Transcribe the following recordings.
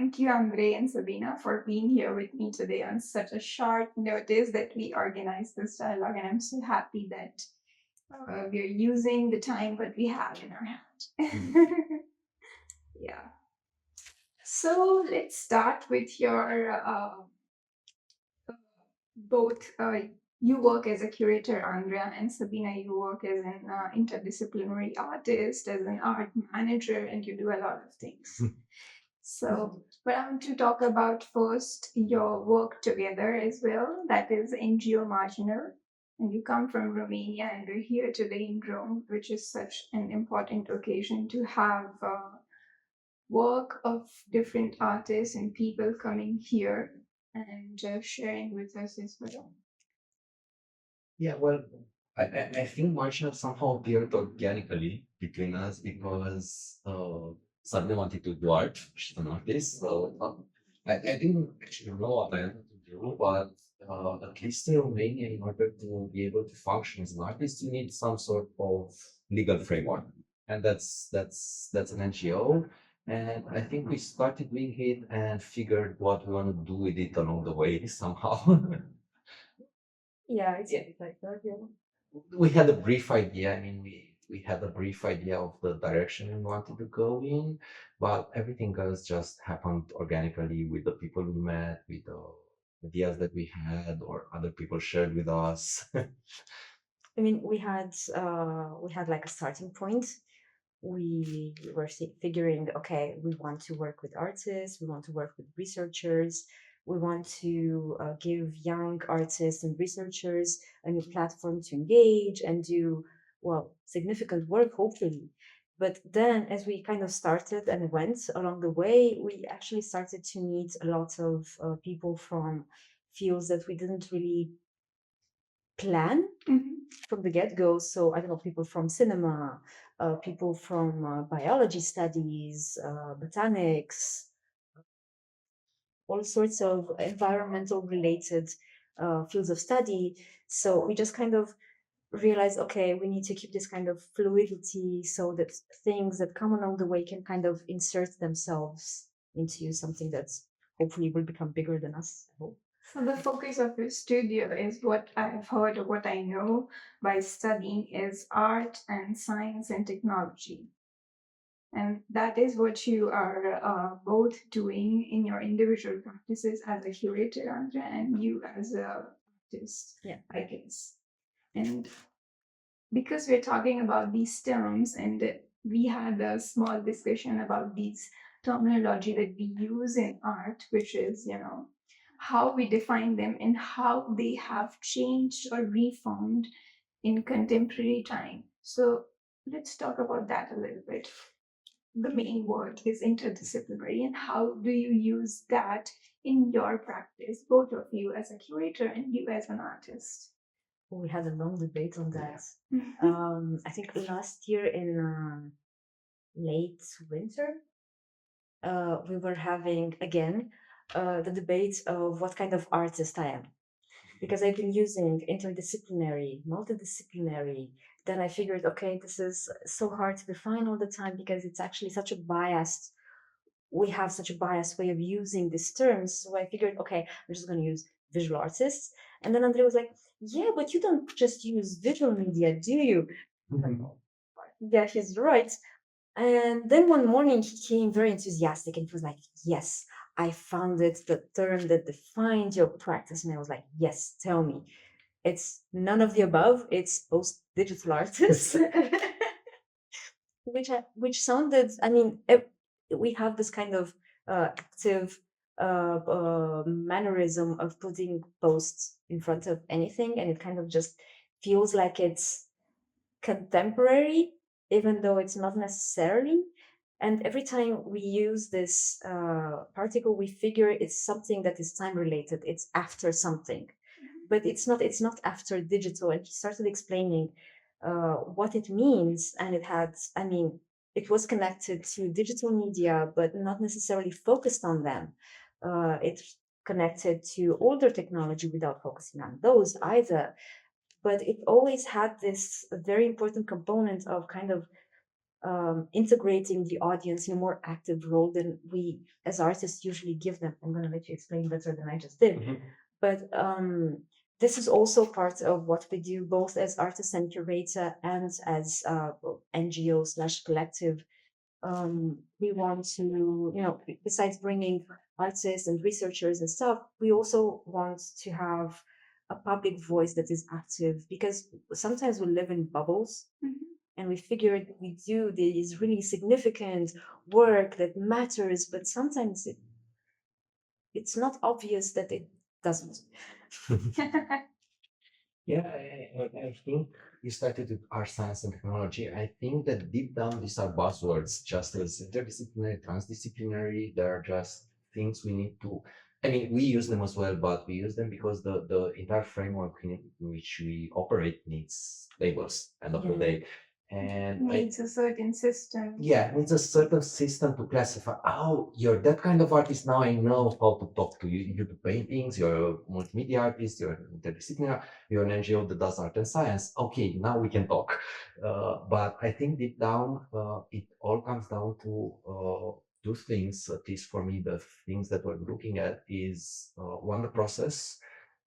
Thank you, Andrei and Sabina, for being here with me today on such a short notice that we organized this dialogue. And I'm so happy that we're using the time what we have in our hand. Yeah. So let's start with your both. You work as a curator, Andrea, and Sabina, you work as an interdisciplinary artist, as an art manager, and you do a lot of things. So, but I want to talk about first your work together as well. That is NGO Marginal. And you come from Romania, and we're here today in Rome, which is such an important occasion to have work of different artists and people coming here and sharing with us as well. Yeah, well, I think Marginal somehow appeared organically between us because Sabina wanted to do art. She's an artist. So I didn't actually know what I wanted to do, but at least in Romania, in order to be able to function as an artist, you need some sort of legal framework. And that's an NGO. And I think we started doing it and figured what we want to do with it along the way somehow. Yeah, it's like that. Yeah. We had a brief idea. I mean, we had a brief idea of the direction we wanted to go in, but everything else just happened organically with the people we met, with the ideas that we had, or other people shared with us. I mean, we had like a starting point. We were figuring, okay, we want to work with artists, we want to work with researchers, we want to give young artists and researchers a new platform to engage and do, well, significant work, hopefully. But then, as we kind of started and went along the way, we actually started to meet a lot of people from fields that we didn't really plan from the get-go. So I don't know, people from cinema, people from biology studies, botanics, all sorts of environmental related fields of study. So we just kind of realized, okay, we need to keep this kind of fluidity so that things that come along the way can kind of insert themselves into something that's hopefully will become bigger than us, I hope. So the focus of your studio is what I've heard or what I know by studying is art and science and technology. And that is what you are both doing in your individual practices as a curator, Andrea, and you as a artist, Yeah. I guess. And because we're talking about these terms, and we had a small discussion about these terminology that we use in art, which is, how we define them and how they have changed or reformed in contemporary time. So let's talk about that a little bit. The main word is interdisciplinary, and how do you use that in your practice, both of you as a curator and you as an artist? We had a long debate on that. Mhm. I think last year in late winter, we were having again the debate of what kind of artist I am. Because I've been using interdisciplinary, multidisciplinary. Then I figured, okay, this is so hard to define all the time because it's actually such a biased, we have such a biased way of using these terms. So I figured, okay, I'm just going to use visual artists. And then Andrei was like, yeah, but you don't just use visual media, do you? Yeah, he's right. And then one morning he came very enthusiastic and he was like, yes, I found it, the term that defines your practice. And I was like, yes, tell me. It's none of the above, it's post digital artists. which sounded, I mean, we have this kind of active mannerism of putting posts in front of anything, and it kind of just feels like it's contemporary, even though it's not necessarily. And every time we use this particle, we figure it's something that is time related. It's after something, but it's not. It's not after digital. And he started explaining what it means, and it had. I mean, it was connected to digital media, but not necessarily focused on them. It's connected to older technology without focusing on those either, but it always had this very important component of kind of integrating the audience in a more active role than we as artists usually give them. I'm going to let you explain better than I just did. But this is also part of what we do, both as artists and curator and as NGO / collective. We want to, besides bringing artists and researchers and stuff, we also want to have a public voice that is active, because sometimes we live in bubbles. And we figure that we do this really significant work that matters, but sometimes it's not obvious that it doesn't. Yeah, I think you started with art, science, and technology. I think that deep down, these are buzzwords, just as interdisciplinary, transdisciplinary. They're just things we need to. I mean, we use them as well, but we use them because the entire framework in which we operate needs labels, end of the day. And needs a certain system. Yeah, needs a certain system to classify. Oh, you're that kind of artist. Now I know how to talk to you. You do paintings, you're a multimedia artist, you're interdisciplinary, you're an NGO that does art and science. Okay, now we can talk. But I think deep down, it all comes down to two things, at least for me, the things that we're looking at is one, the process,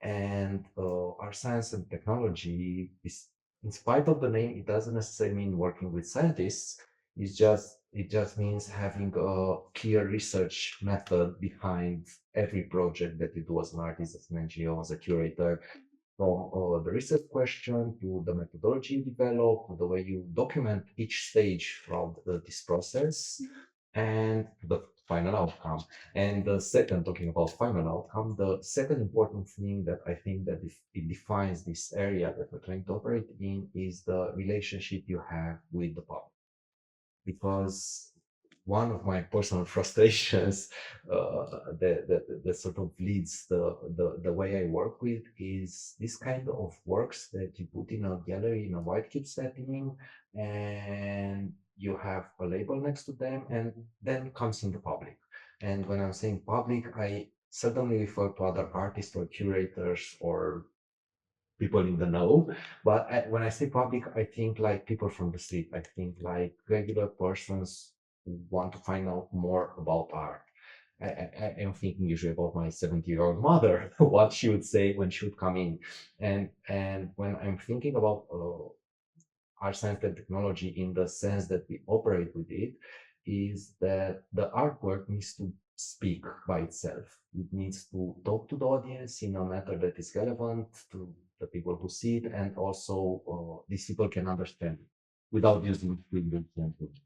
and our science and technology is, in spite of the name, it doesn't necessarily mean working with scientists. It just means having a clear research method behind every project that you do as an artist, as an NGO, as a curator, from the research question to the methodology you develop, to the way you document each stage throughout this process, and the final outcome. And the second, talking about final outcome, the second important thing that I think that it defines this area that we're trying to operate in is the relationship you have with the public. Because one of my personal frustrations that sort of leads the way I work with is this kind of works that you put in a gallery in a white cube setting, and you have a label next to them, and then comes in the public. And when I'm saying public, I certainly refer to other artists or curators or people in the know. But when I say public, I think like people from the street. I think like regular persons who want to find out more about art. I am thinking usually about my 70-year-old mother, what she would say when she would come in. And when I'm thinking about art, science, and technology in the sense that we operate with it, is that the artwork needs to speak by itself. It needs to talk to the audience in a manner that is relevant to the people who see it, and also these people can understand it without using the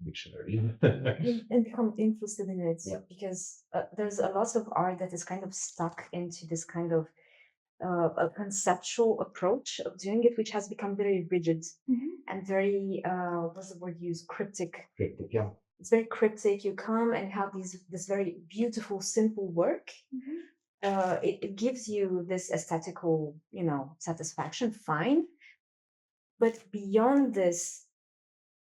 dictionary. And become interested in it. Yeah. Because there's a lot of art that is kind of stuck into this kind of a conceptual approach of doing it, which has become very rigid and very what's the word used, cryptic. Cryptic, yeah. It's very cryptic. You come and have this very beautiful, simple work. It gives you this aesthetical, satisfaction, fine. But beyond this,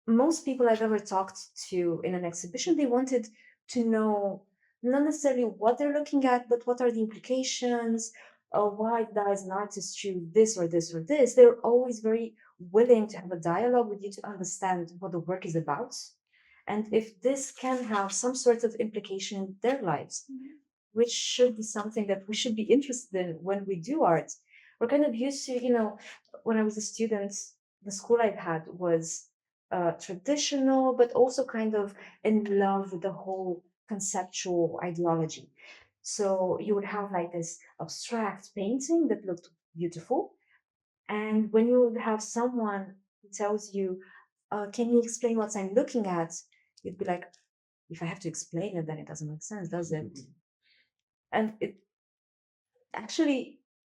most people I've ever talked to in an exhibition, they wanted to know not necessarily what they're looking at, but what are the implications, why does an artist choose this or this or this. They're always very willing to have a dialogue with you to understand what the work is about. And if this can have some sort of implication in their lives, which should be something that we should be interested in when we do art. We're kind of used to, when I was a student, the school I've had was traditional, but also kind of in love with the whole conceptual ideology. So you would have like this abstract painting that looked beautiful. And when you would have someone who tells you, can you explain what I'm looking at? You'd be like, if I have to explain it, then it doesn't make sense, does it? And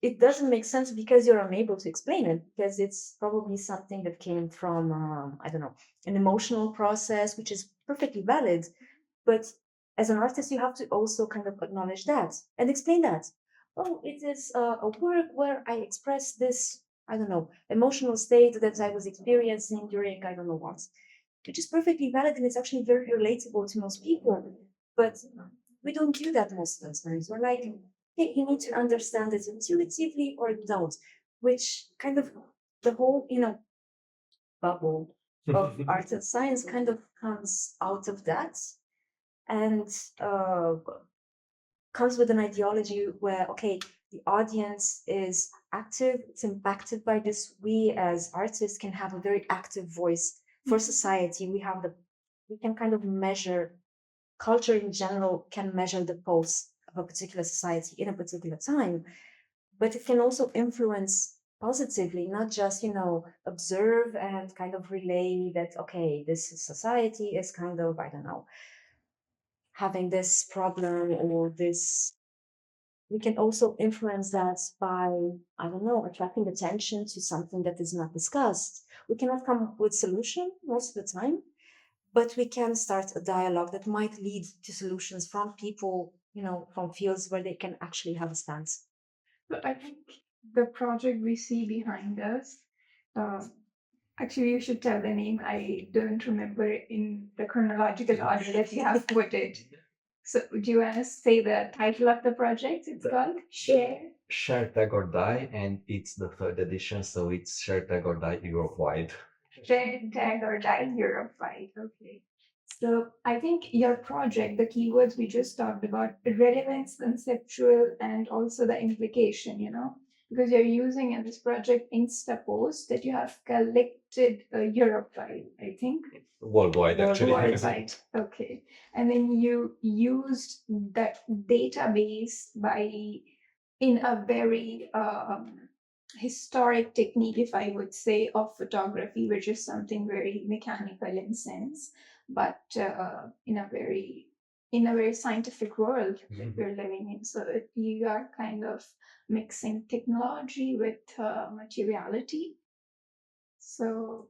it doesn't make sense because you're unable to explain it, because it's probably something that came from I don't know, an emotional process, which is perfectly valid. But as an artist, you have to also kind of acknowledge that and explain that. Oh, it is a work where I express this, I don't know, emotional state that I was experiencing during I don't know what, which is perfectly valid, and it's actually very relatable to most people. But we don't do that most of the times. We're like, hey, you need to understand it intuitively or don't, which kind of the whole, bubble of art and science kind of comes out of that, and comes with an ideology where, okay, the audience is active, it's impacted by this. We as artists can have a very active voice for society. We can kind of measure, culture in general can measure the pulse of a particular society in a particular time, but it can also influence positively, not just, observe and kind of relay that, okay, this society is kind of, I don't know, having this problem or this. We can also influence that by, I don't know, attracting attention to something that is not discussed. We cannot come up with solution most of the time, but we can start a dialogue that might lead to solutions from people, from fields where they can actually have a stance. But I think the project we see behind us, uh, actually, you should tell the name. I don't remember in the chronological order that you have put it. So, do you want to say the title of the project? It's called Share, Tag or Die, and it's the third edition, so it's Share, Tag or Die Europe-wide. Share, Tag or Die Europe-wide. Okay. So I think your project, the keywords we just talked about, relevance, conceptual, and also the implication, because you're using in this project Insta post that you have collected Europe-wide, I think. Worldwide, actually. Worldwide. Okay. And then you used that database in a very historic technique, if I would say, of photography, which is something very mechanical in sense, but in a very scientific world that we're living in. So you are kind of mixing technology with materiality. So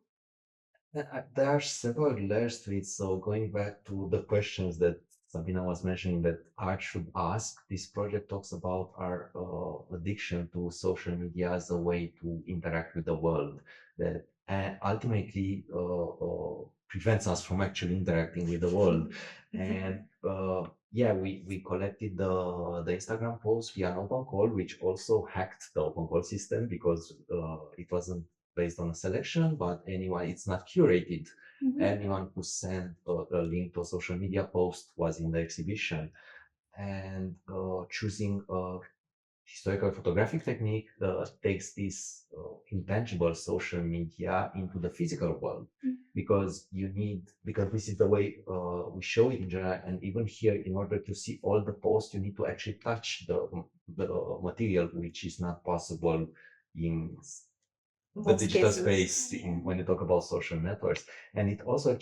there are several layers to it. So going back to the questions that Sabina was mentioning that art should ask, this project talks about our addiction to social media as a way to interact with the world that ultimately prevents us from actually interacting with the world. And yeah, we collected the Instagram post via an open call, which also hacked the open call system because it wasn't based on a selection, but anyone, it's not curated. Anyone who sent a link to a social media post was in the exhibition. And choosing a historical photographic technique takes this intangible social media into the physical world because this is the way we show it in general. And even here, in order to see all the posts, you need to actually touch the material, which is not possible in the digital space when you talk about social networks. And it also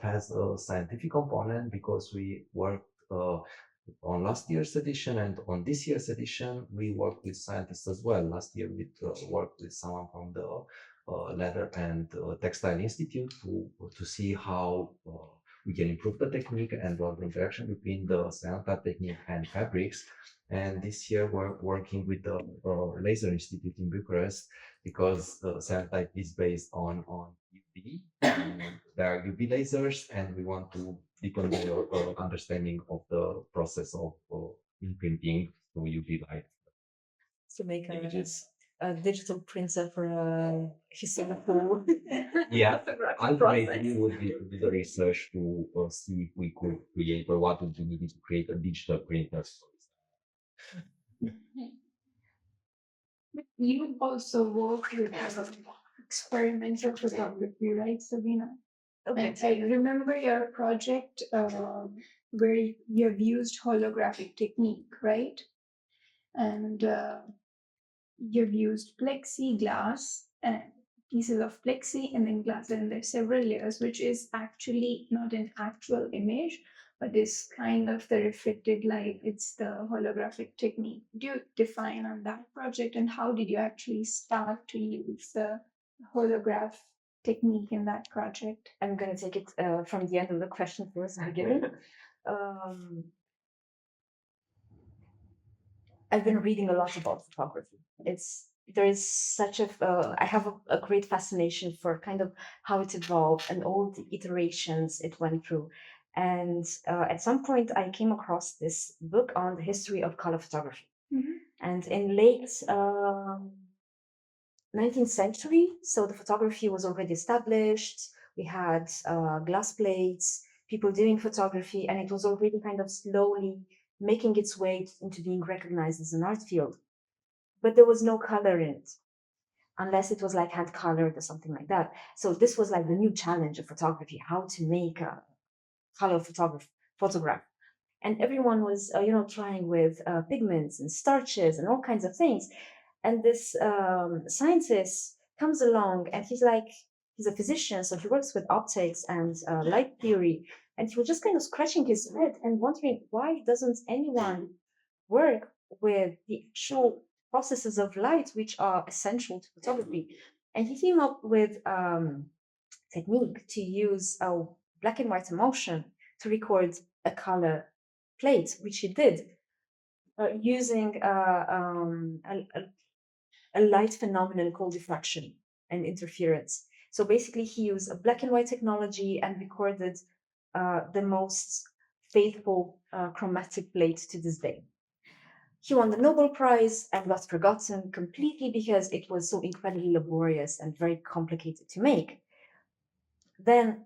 has a scientific component because we worked on last year's edition, and on this year's edition we worked with scientists as well. Last year we worked with someone from the Leather and Textile Institute to see how we can improve the technique and the interaction between the cyanotype technique and fabrics. And this year we're working with the Laser Institute in Bucharest because the cyanotype is based on UV. There are UV lasers, and we want to deepen the understanding of the process of imprinting through UV light. To make images. A digital printer for a historical. Yeah, ultimately would be the research to see if we could create or what would be needed to create a digital printer. You also work with experimental photography, right, Sabina? Okay. And I remember your project where you have used holographic technique, right? And you've used plexiglass and pieces of plexi and then glass, and there's several layers, which is actually not an actual image, but is kind of the reflected light. It's the holographic technique. Do you define on that project, and how did you actually start to use the holograph technique in that project? I'm going to take it from the end of the question first, beginning. I've been reading a lot about photography. There is such I have a great fascination for kind of how it evolved and all the iterations it went through. And at some point, I came across this book on the history of color photography. And in late 19th century, so the photography was already established. we had glass plates, people doing photography, and it was already kind of slowly making its way into being recognized as an art field. But there was no color in it, unless it was like hand colored or something like that. So this was like the new challenge of photography, how to make a color photograph. And everyone was, trying with pigments and starches and all kinds of things. And this scientist comes along, and he's a physician, so he works with optics and light theory. And he was just kind of scratching his head and wondering, why doesn't anyone work with the actual processes of light, which are essential to photography? And he came up with technique to use a black and white emulsion to record a color plate, which he did using a light phenomenon called diffraction and interference. So basically, he used a black and white technology and recorded the most faithful chromatic plate to this day. He won the Nobel Prize and was forgotten completely because it was so incredibly laborious and very complicated to make. Then,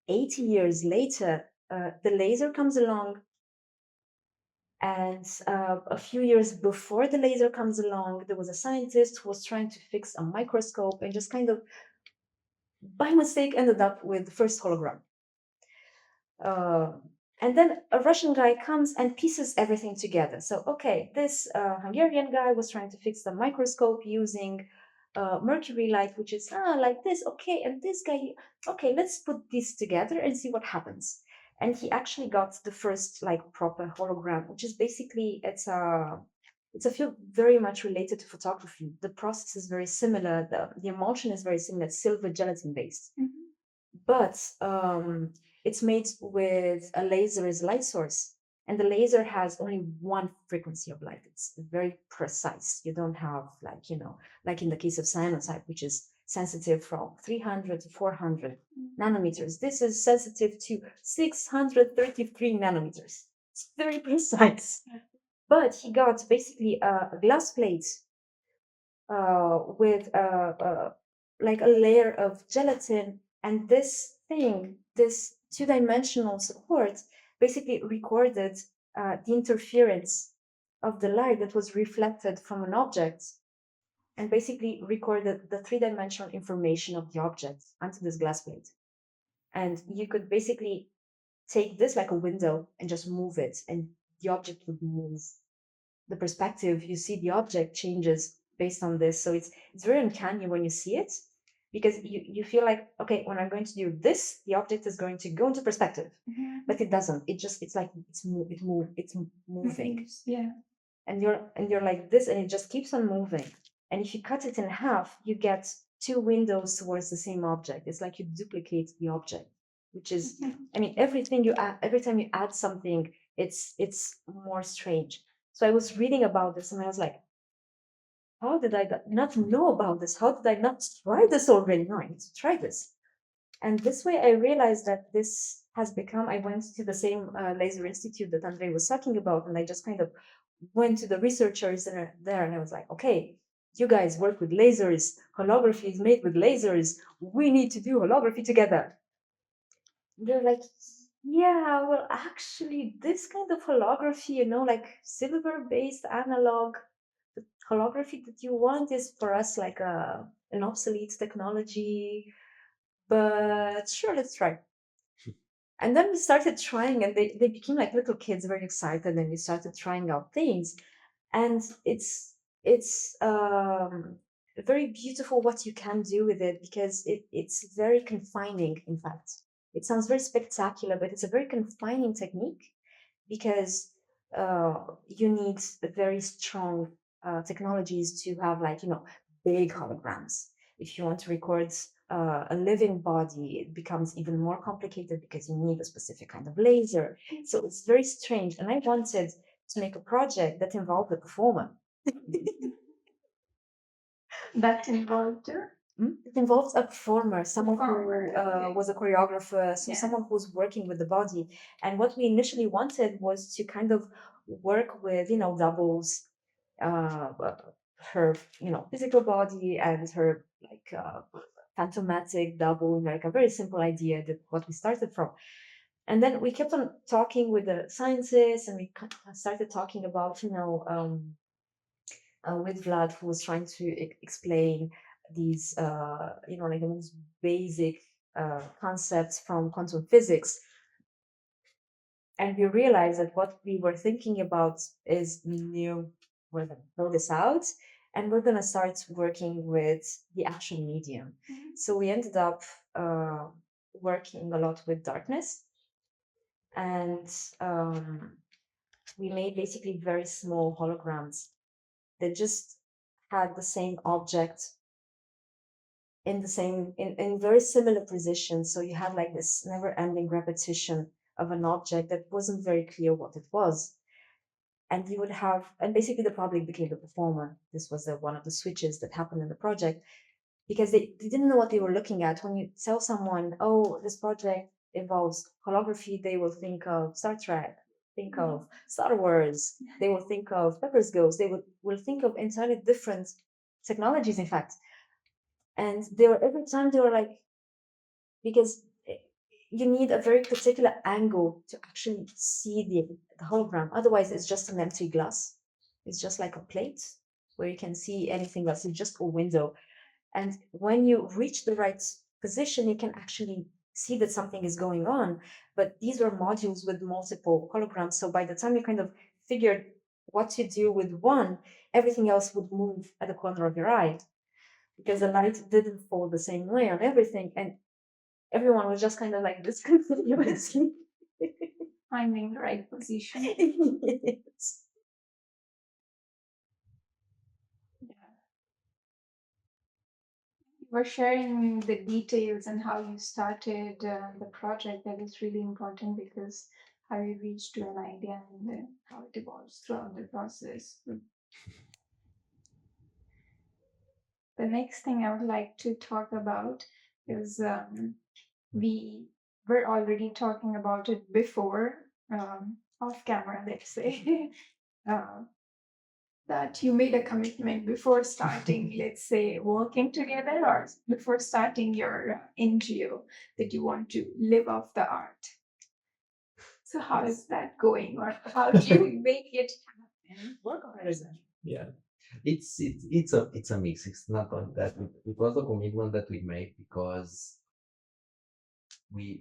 80 years later, the laser comes along. And a few years before the laser comes along, there was a scientist who was trying to fix a microscope and just kind of by mistake ended up with the first hologram. And then a Russian guy comes and pieces everything together. So, okay, this Hungarian guy was trying to fix the microscope using mercury light, which is like this. Okay, and this guy, okay, let's put this together and see what happens. And he actually got the first like proper hologram, which is basically it's a field very much related to photography. The process is very similar. The emulsion is very similar. It's silver gelatin based. Mm-hmm. But it's made with a laser as a light source. And the laser has only one frequency of light. It's very precise. You don't have like in the case of cyanotype, which is sensitive from 300 to 400 nanometers. This is sensitive to 633 nanometers. It's very precise. But he got basically a glass plate with like a layer of gelatin, and this thing, this two-dimensional support, basically recorded the interference of the light that was reflected from an object, and basically recorded the three-dimensional information of the object onto this glass plate. And you could basically take this like a window and just move it, and the object would move. The perspective you see the object changes based on this. So it's very uncanny when you see it, because you feel like, okay, when I'm going to do this, the object is going to go into perspective. Mm-hmm. But it doesn't. It's like it's moving. Yeah. And you're like this, and it just keeps on moving. And if you cut it in half, you get two windows towards the same object. It's like you duplicate the object, which is, I mean, every time you add something, it's more strange. So I was reading about this, and I was like, how did I not know about this? How did I not try this already? No, I need to try this. And this way I realized that this has become, I went to the same laser institute that Andrei was talking about, and I just kind of went to the researchers there, and I was like, okay, you guys work with lasers, holography is made with lasers, we need to do holography together. They're like, yeah, well, actually, this kind of holography, like silver-based analog, the holography that you want is for us like an obsolete technology, but sure, let's try. And then we started trying, and they became like little kids, very excited, and we started trying out things. And it's very beautiful what you can do with it, because it's very confining, in fact. It sounds very spectacular, but it's a very confining technique, because you need very strong technologies to have big holograms. If you want to record a living body, it becomes even more complicated because you need a specific kind of laser. So it's very strange. And I wanted to make a project that involved the performer. That involved It involves a performer, someone who was a choreographer, so Yeah. someone who's working with the body. And what we initially wanted was to kind of work with, doubles, her, physical body and her phantomatic double, like a very simple idea that what we started from. And then we kept on talking with the scientists, and we started talking about, with Vlad, who was trying to explain these, like the most basic concepts from quantum physics. And we realized that what we were thinking about is new, we're going to throw this out, and we're going to start working with the actual medium. So we ended up working a lot with darkness, and we made basically very small holograms that just had the same object in very similar positions. So you had like this never-ending repetition of an object that wasn't very clear what it was. And you would have, and basically the public became the performer. This was one of the switches that happened in the project, because they didn't know what they were looking at. When you tell someone, oh, this project involves holography, they will think of Star Trek, think of Star Wars, they will think of Pepper's Ghost, they will think of entirely different technologies, in fact. And every time they were like, because you need a very particular angle to actually see the hologram. Otherwise, it's just an empty glass. It's just like a plate where you can see anything else. It's just a window. And when you reach the right position, you can actually see that something is going on. But these were modules with multiple holograms. So by the time you kind of figured what to do with one, everything else would move at the corner of your eye, because the light didn't fall the same way on everything. And everyone was just kind of like discontinuously finding the right position. Yes. You were sharing the details and how you started the project. That is really important, because how you reach to an idea and then how it evolves throughout the process. The next thing I would like to talk about is we were already talking about it before, off camera, let's say, that you made a commitment before starting, let's say, working together, or before starting your NGO, that you want to live off the art. So how is that going, or how do you make it happen? Work on it. Yeah, it's a mix. It's not only that. It was a commitment that we made because we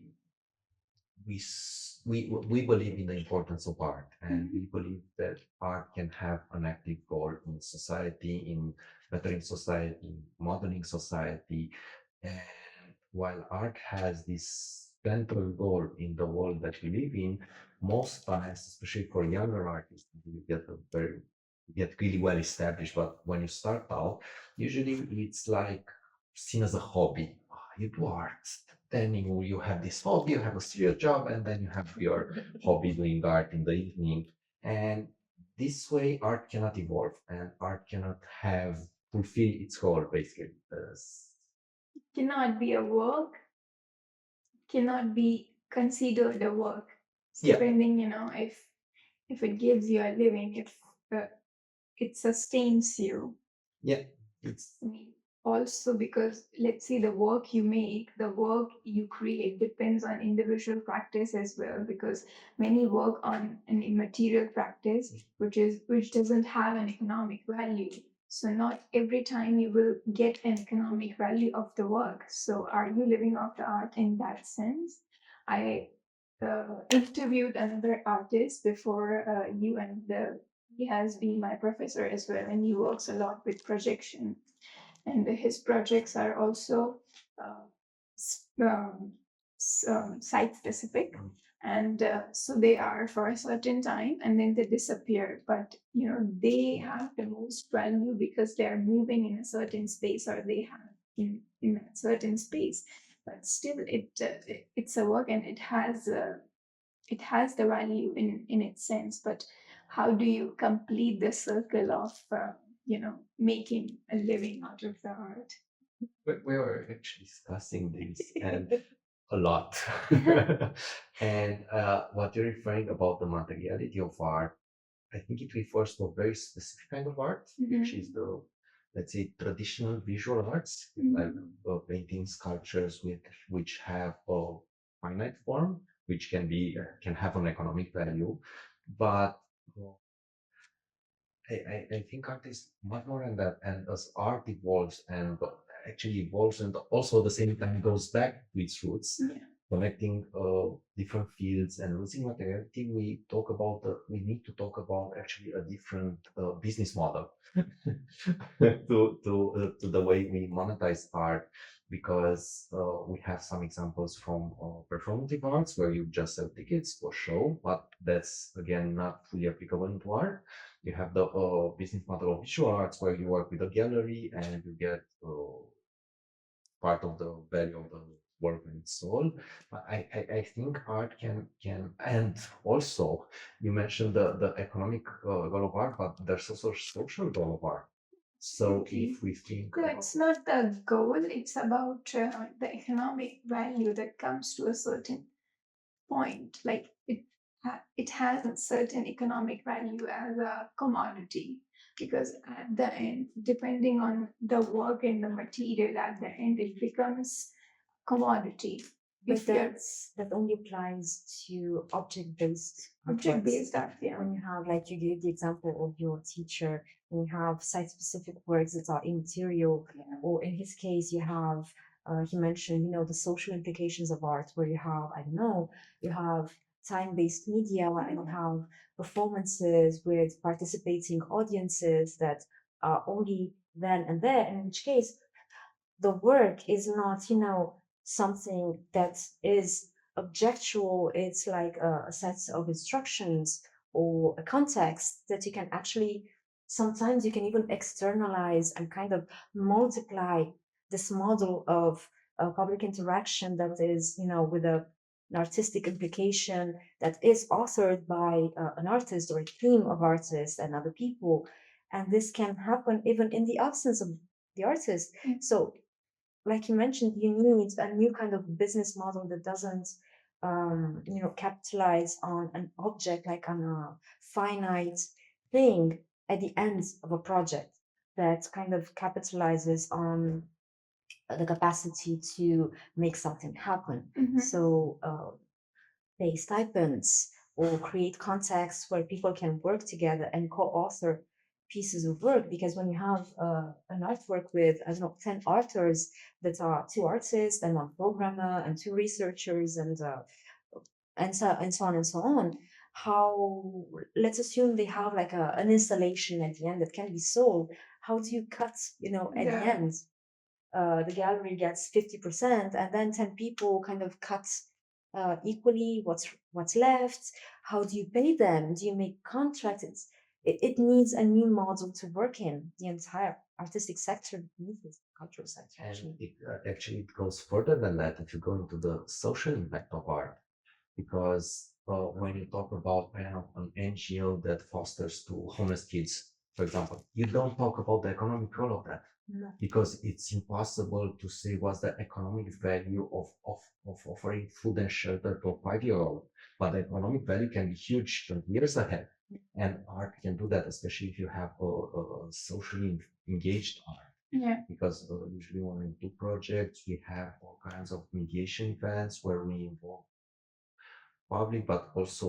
we believe in the importance of art, and we believe that art can have an active role in society, in bettering society, modeling society. And while art has this central role in the world that we live in, most times, especially for younger artists, you get really well established. But when you start out, usually it's like seen as a hobby. You do art, then you have this hobby, you have a serious job, and then you have your hobby doing art in the evening. And this way, art cannot evolve, and art cannot fulfill its role, basically. Cannot be a work, cannot be considered a work, Yeah. depending, if it gives you a living, if it sustains you. Yeah, it's I mean, also because, let's say, the work you make, the work you create depends on individual practice as well, because many work on an immaterial practice which doesn't have an economic value. So not every time you will get an economic value of the work. So are you living off the art in that sense? I interviewed another artist before you, and he has been my professor as well, and he works a lot with projection, and his projects are also site specific, and so they are for a certain time and then they disappear, but they have the most value because they are moving in a certain space, or they have in a certain space, but still it's a work, and it has the value in its sense. But how do you complete the circle of making a living out of the art? we were actually discussing this and a lot. And what you're referring about the materiality of art, I think it refers to a very specific kind of art, which is the let's say, traditional visual arts, like painting, sculptures which have a finite form, which can have an economic value, but I think art is much more than that. And as art evolves and actually evolves and also at the same time goes back to its roots, connecting different fields and losing materiality, we need to talk about actually a different business model to the way we monetize art, because we have some examples from performative arts where you just sell tickets for show, but that's again not fully applicable into art. You have the business model of visual arts where you work with a gallery and you get part of the value of the work when it's sold. But I think art can, and also you mentioned the economic goal of art, but there's also social goal of art. So if we think No, it's not the goal, it's about the economic value that comes to a certain point. Like it has a certain economic value as a commodity, because at the end, depending on the work and the material, at the end it becomes commodity. But that only applies to object-based art, yeah. When you have, like you gave the example of your teacher, when you have site-specific works that are immaterial, or in his case, you have, he mentioned, the social implications of art, where you have, I don't know, you have time-based media and you have performances with participating audiences that are only then and there, in which case the work is not, something that is objectual. It's like a set of instructions or a context that you can actually, sometimes you can even externalize and kind of multiply this model of public interaction that is, with an artistic implication that is authored by an artist or a team of artists and other people. And this can happen even in the absence of the artist. So like you mentioned, you need a new kind of business model that doesn't, capitalize on an object, like on a finite thing at the end of a project, that kind of capitalizes on the capacity to make something happen. So pay stipends or create contexts where people can work together and co-author pieces of work. Because when you have an artwork with, I don't know, 10 authors that are 2 artists and 1 programmer and 2 researchers and so on and so on, how, let's assume they have like an installation at the end that can be sold. How do you cut, at the end? The gallery gets 50% and then 10 people kind of cut equally what's left. How do you pay them? Do you make contracts? It needs a new model to work in. The entire artistic sector needs this, cultural sector. And actually it goes further than that if you go into the social impact of art, because when you talk about an NGO that fosters to homeless kids, for example, you don't talk about the economic role of that. No. Because it's impossible to say what's the economic value of offering food and shelter to a 5-year-old. But the economic value can be huge 20 years ahead. And art can do that, especially if you have a socially engaged art. Yeah. Because usually when we do projects, we have all kinds of mediation events where we involve public, but also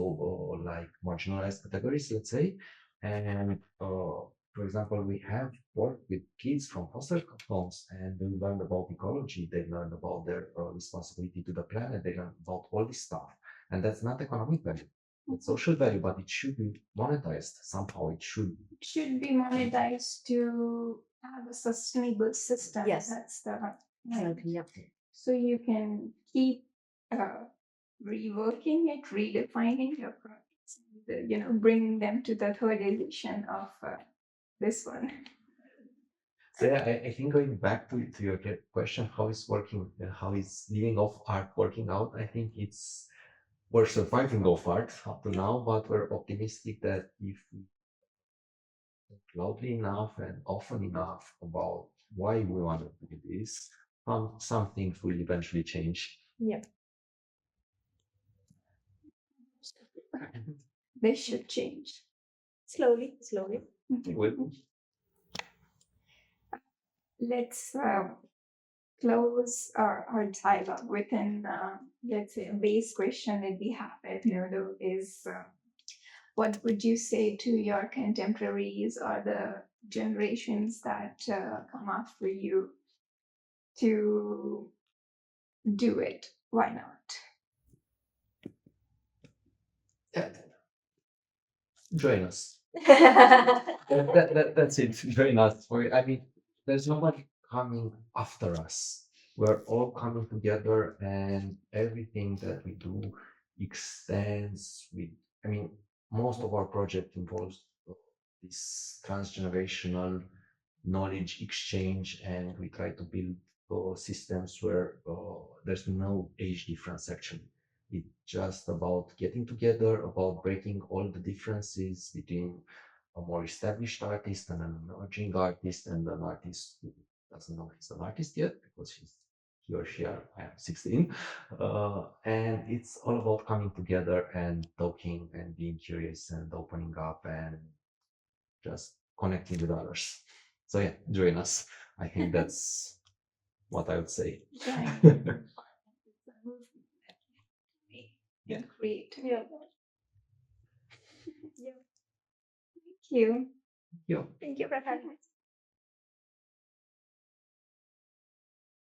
like marginalized categories, let's say. And for example, we have worked with kids from foster homes, and they learned about ecology. They learned about their responsibility to the planet. They learned about all this stuff, and that's not economic value. It's social value, but it should be monetized somehow. It should be monetized to have a sustainable system. Yes. That's the Exactly, yeah. So you can keep reworking it, redefining your products, bringing them to the third edition of this one. So yeah, I think going back to your question, how is living off art working out? I think we're surviving off art up to now, but we're optimistic that if we talk loudly enough and often enough about why we want to do this, some things will eventually change. Yeah. They should change. Slowly. It will. let's close our dialogue within, let's say, a base question that we have at NODO is, what would you say to your contemporaries or the generations that come after you to do it? Why not? Yeah, join us. That's it. Join us. I mean, there's nobody coming after us. We're all coming together, and everything that we do extends with. I mean, most of our project involves this transgenerational knowledge exchange, and we try to build systems where there's no age difference actually. It's just about getting together, about breaking all the differences between a more established artist and an emerging artist and an artist who doesn't know he's an artist yet because he or she are 16. And it's all about coming together and talking and being curious and opening up and just connecting with others. So yeah, join us. I think that's what I would say. Right. It's a movement that we have to make Yeah. and create. Yeah. Yeah. Thank you. Yeah. Thank you for having us.